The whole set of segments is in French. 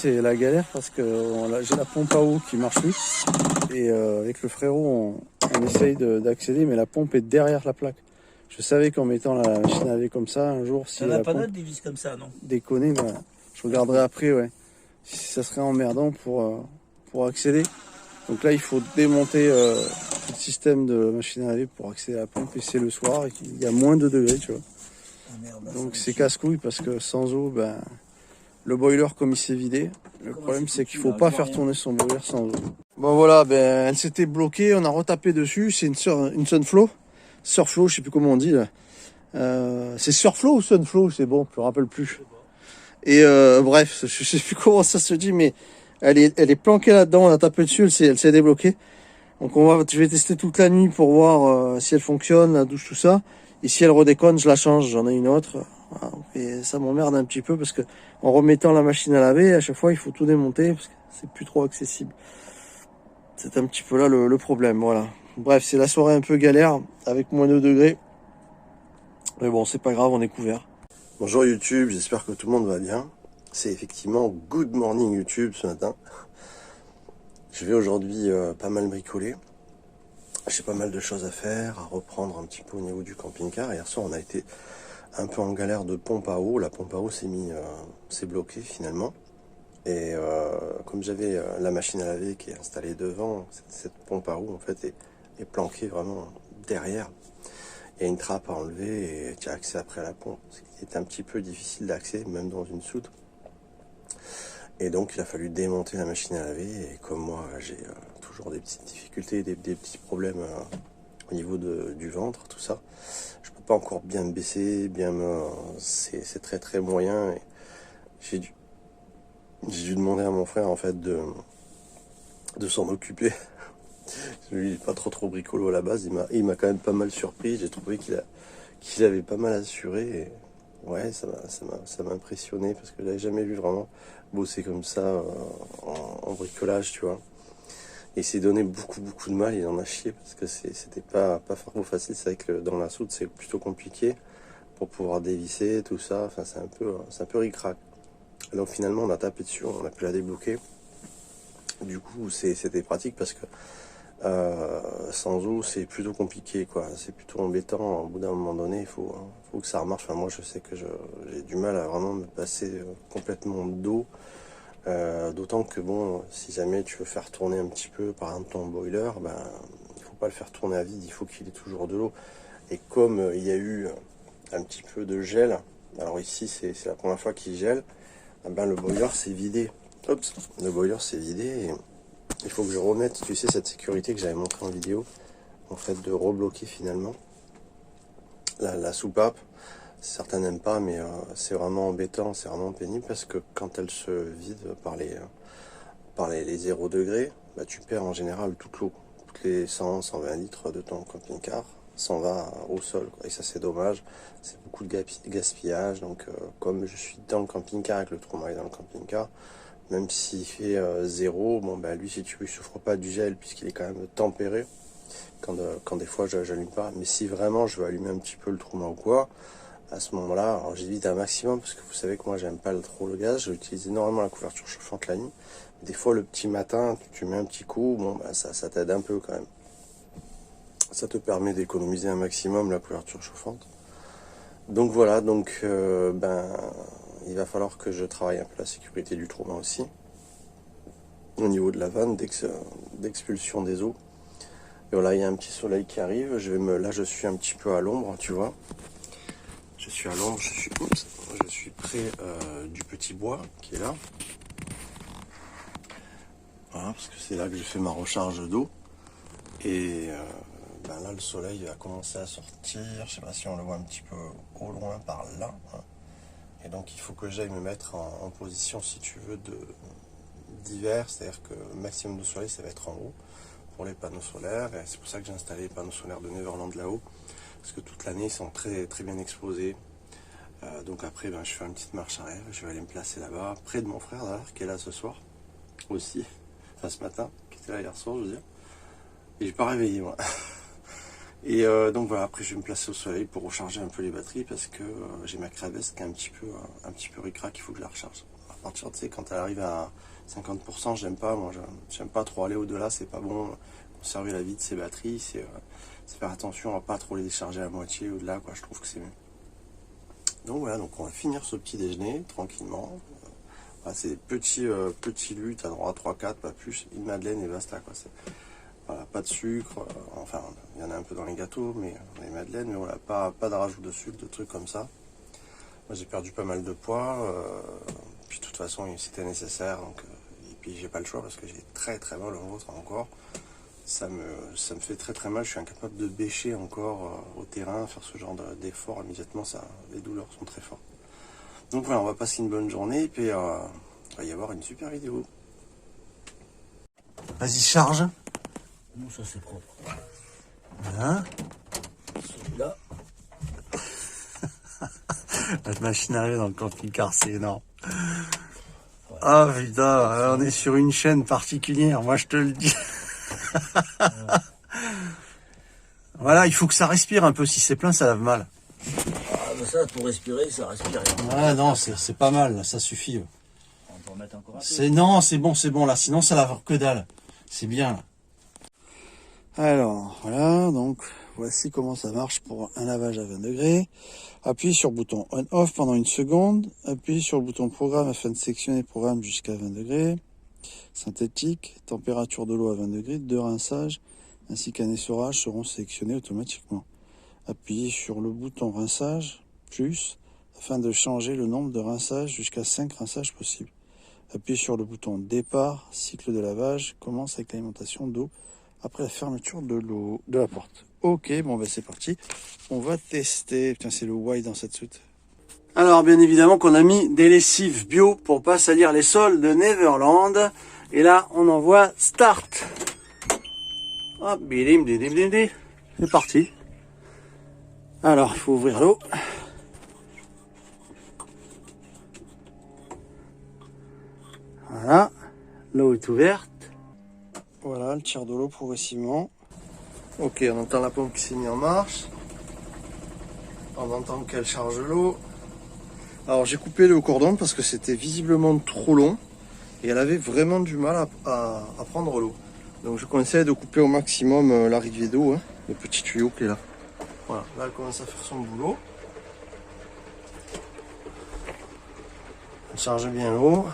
c'est la galère parce que j'ai la pompe à eau qui marche plus. Et avec le frérot, on essaye d'accéder, mais la pompe est derrière la plaque. Je savais qu'en mettant la machine à laver comme ça, un jour, si la la pas pompe d'autres des vis comme ça, non? déconner, bah, je regarderai après, ouais. Si ça serait emmerdant pour accéder. Donc là, il faut démonter tout le système de machine à laver pour accéder à la pompe. Et c'est le soir, et il y a moins de degrés, tu vois. Ah, merde, là, Donc c'est casse-couille parce que sans eau, ben, le boiler comme il s'est vidé, le problème c'est qu'il faut pas faire tourner son boiler sans eau. Bon voilà, ben elle s'était bloquée, on a retapé dessus, c'est une Sunflow, Surflow, je sais plus comment on dit là. C'est Surflow ou Sunflow, c'est bon, je me rappelle plus. Et bref, je sais plus comment ça se dit, mais elle est planquée là-dedans, on a tapé dessus, elle s'est débloquée. Donc je vais tester toute la nuit pour voir si elle fonctionne, la douche, tout ça. Et si elle redéconne, je la change, j'en ai une autre. Voilà. Et ça m'emmerde un petit peu parce que en remettant la machine à laver, à chaque fois il faut tout démonter parce que c'est plus trop accessible. C'est un petit peu là le problème, voilà. Bref, c'est la soirée un peu galère avec moins de degrés. Mais bon, c'est pas grave, on est couvert. Bonjour YouTube, j'espère que tout le monde va bien. C'est effectivement Good Morning YouTube ce matin. Je vais aujourd'hui pas mal bricoler. J'ai pas mal de choses à faire, à reprendre un petit peu au niveau du camping-car. Hier soir, on a été un peu en galère de pompe à eau. La pompe à eau s'est bloquée finalement. Et comme j'avais la machine à laver qui est installée devant, cette pompe à eau en fait est planquée vraiment derrière. Il y a une trappe à enlever et tu as accès après à la pompe. C'est un petit peu difficile d'accès, même dans une soute. Et donc il a fallu démonter la machine à laver. Et comme moi, j'ai toujours des petites difficultés, des petits problèmes au niveau du ventre, tout ça. Je peux pas encore bien me baisser, c'est très très moyen. Et j'ai dû demander à mon frère en fait de s'en occuper. Lui, il est pas trop bricolo à la base. Il m'a quand même pas mal surpris. J'ai trouvé qu'il avait pas mal assuré. Et ouais, ça m'a impressionné parce que j'avais jamais vu vraiment bosser comme ça en bricolage, tu vois. Et il s'est donné beaucoup de mal. Il en a chié parce que c'était pas trop facile. C'est vrai que dans la soute, c'est plutôt compliqué pour pouvoir dévisser tout ça. Enfin, c'est un peu ric-rac. Donc finalement, on a tapé dessus, on a pu la débloquer. Du coup, c'était pratique parce que sans eau, c'est plutôt compliqué, quoi. C'est plutôt embêtant. Au bout d'un moment donné, il faut que ça remarche. Enfin, moi, je sais que j'ai du mal à vraiment me passer complètement d'eau. D'autant que, bon, si jamais tu veux faire tourner un petit peu, par exemple, ton boiler, ben, il faut pas le faire tourner à vide. Il faut qu'il ait toujours de l'eau. Et comme il y a eu un petit peu de gel, alors ici, c'est la première fois qu'il gèle, ben, le boiler s'est vidé. Oups, le boiler s'est vidé et il faut que je remette, tu sais, cette sécurité que j'avais montré en vidéo, en fait, de rebloquer finalement la soupape. Certains n'aiment pas, mais c'est vraiment embêtant, c'est vraiment pénible parce que quand elle se vide par les 0 degrés, bah, tu perds en général toute l'eau. Toutes les 100-120 litres de ton camping-car s'en va au sol, quoi. Et ça, c'est dommage. C'est beaucoup de gaspillage. Donc, comme je suis dans le camping-car avec le trauma est dans le camping-car, même s'il fait 0, bon, bah, lui, si tu veux, il souffre pas du gel puisqu'il est quand même tempéré. Quand des fois, j'allume pas. Mais si vraiment je veux allumer un petit peu le trauma ou quoi, à ce moment-là, alors j'évite un maximum parce que vous savez que moi j'aime pas trop le gaz, j'utilise énormément la couverture chauffante la nuit. Des fois le petit matin, tu mets un petit coup, bon bah ça t'aide un peu quand même. Ça te permet d'économiser un maximum la couverture chauffante. Donc voilà, ben il va falloir que je travaille un peu la sécurité du trauma aussi. Au niveau de la vanne, d'expulsion des eaux. Et voilà, il y a un petit soleil qui arrive, là je suis un petit peu à l'ombre, tu vois. Je suis à l'ombre, je suis près du petit bois qui est là. Voilà, parce que c'est là que je fais ma recharge d'eau. Et ben là, le soleil va commencer à sortir. Je sais pas si on le voit un petit peu au loin par là. Hein. Et donc, il faut que j'aille me mettre en position, si tu veux, d'hiver. C'est-à-dire que le maximum de soleil, ça va être en haut pour les panneaux solaires. Et c'est pour ça que j'ai installé les panneaux solaires de Neverland là-haut. Parce que toute l'année, ils sont très, très bien exposés. Donc après, ben, je fais une petite marche arrière. Je vais aller me placer là-bas, près de mon frère d'ailleurs, qui est là ce soir aussi. Enfin, ce matin, qui était là hier soir, je veux dire. Et j'ai pas réveillé, moi. Et donc voilà, après, je vais me placer au soleil pour recharger un peu les batteries parce que j'ai ma crevette qui est un petit peu ric-rac, il faut que je la recharge. Voilà. partir, tu sais, quand elle arrive à 50%, j'aime pas. Moi, j'aime pas trop aller au-delà, c'est pas bon. Conserver la vie de ses batteries, c'est faire attention à pas trop les décharger à moitié au-delà, quoi. Je trouve que c'est mieux. Donc voilà, donc on va finir ce petit déjeuner tranquillement. Voilà, c'est petit lutte à droite, 3-4, pas plus, une madeleine et basta, quoi. Voilà, pas de sucre, enfin il y en a un peu dans les gâteaux, mais dans les madeleines, mais voilà, pas de rajout de sucre, de trucs comme ça. Moi j'ai perdu pas mal de poids, puis de toute façon c'était nécessaire, donc, et puis j'ai pas le choix parce que j'ai très mal au ventre encore. Ça me fait très mal, je suis incapable de bêcher encore au terrain, faire ce genre d'effort immédiatement, les douleurs sont très fortes. Donc voilà, on va passer une bonne journée et puis il va y avoir une super vidéo. Vas-y, charge. Non, ça c'est propre. Hein? Celui-là. Notre machine arrivée dans le camping-car, c'est énorme. Ah putain, on est sur une chaîne particulière, moi je te le dis. Voilà, il faut que ça respire un peu, si c'est plein ça lave mal. Ah, mais ça, pour respirer, ça respire. Ah non, c'est pas mal, là, ça suffit. On peut en mettre encore un peu. Non, c'est bon là, sinon ça lave que dalle. C'est bien là. Alors, voilà, donc voici comment ça marche pour un lavage à 20 degrés. Appuyez sur le bouton on-off pendant une seconde. Appuyez sur le bouton programme afin de sélectionner le programme jusqu'à 20 degrés. Synthétique, température de l'eau à 20 degrés, de rinçage, ainsi qu'un essorage seront sélectionnés automatiquement. Appuyez sur le bouton rinçage, plus, afin de changer le nombre de rinçages jusqu'à 5 rinçages possibles. Appuyez sur le bouton départ, cycle de lavage, commence avec l'alimentation d'eau après la fermeture de la porte. Ok, bon ben c'est parti. On va tester. Putain, c'est le why dans cette soute. Alors bien évidemment qu'on a mis des lessives bio pour pas salir les sols de Neverland. Et là, on envoie start. Hop, bidim, bidim, bidim, bidim. C'est parti. Alors, il faut ouvrir l'eau. Voilà, l'eau est ouverte. Voilà, le tir de l'eau progressivement. Ok, on entend la pompe qui s'est mise en marche. On entend qu'elle charge l'eau. Alors j'ai coupé le cordon parce que c'était visiblement trop long et elle avait vraiment du mal à prendre l'eau. Donc je conseille de couper au maximum l'arrivée d'eau, hein, le petit tuyau qui est là. Voilà, là elle commence à faire son boulot. Elle charge bien l'eau.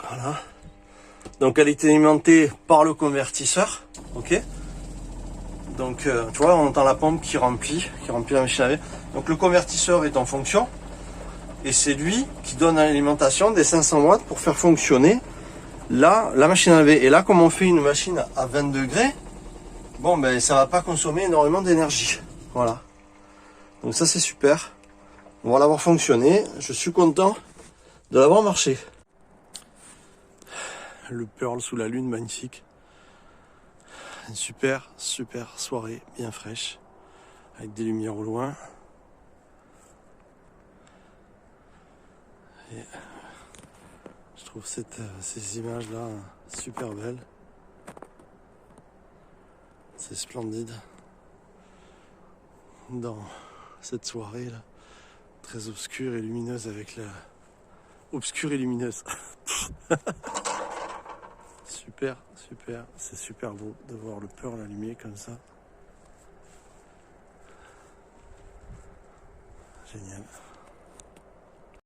Voilà. Donc elle est alimentée par le convertisseur, ok. Donc tu vois, on entend la pompe qui remplit la machine à laver. Donc le convertisseur est en fonction et c'est lui qui donne l'alimentation des 500 watts pour faire fonctionner la machine à laver. Et là, comme on fait une machine à 20 degrés, bon ben ça va pas consommer énormément d'énergie. Voilà. Donc ça c'est super. On va l'avoir fonctionné. Je suis content de l'avoir marché. Le Pearl sous la lune, magnifique. Une super soirée, bien fraîche, avec des lumières au loin. Et je trouve ces images-là super belles. C'est splendide. Dans cette soirée-là, très obscure et lumineuse avec la... Obscure et lumineuse. Super, c'est super beau de voir le Pearl allumé comme ça. Génial.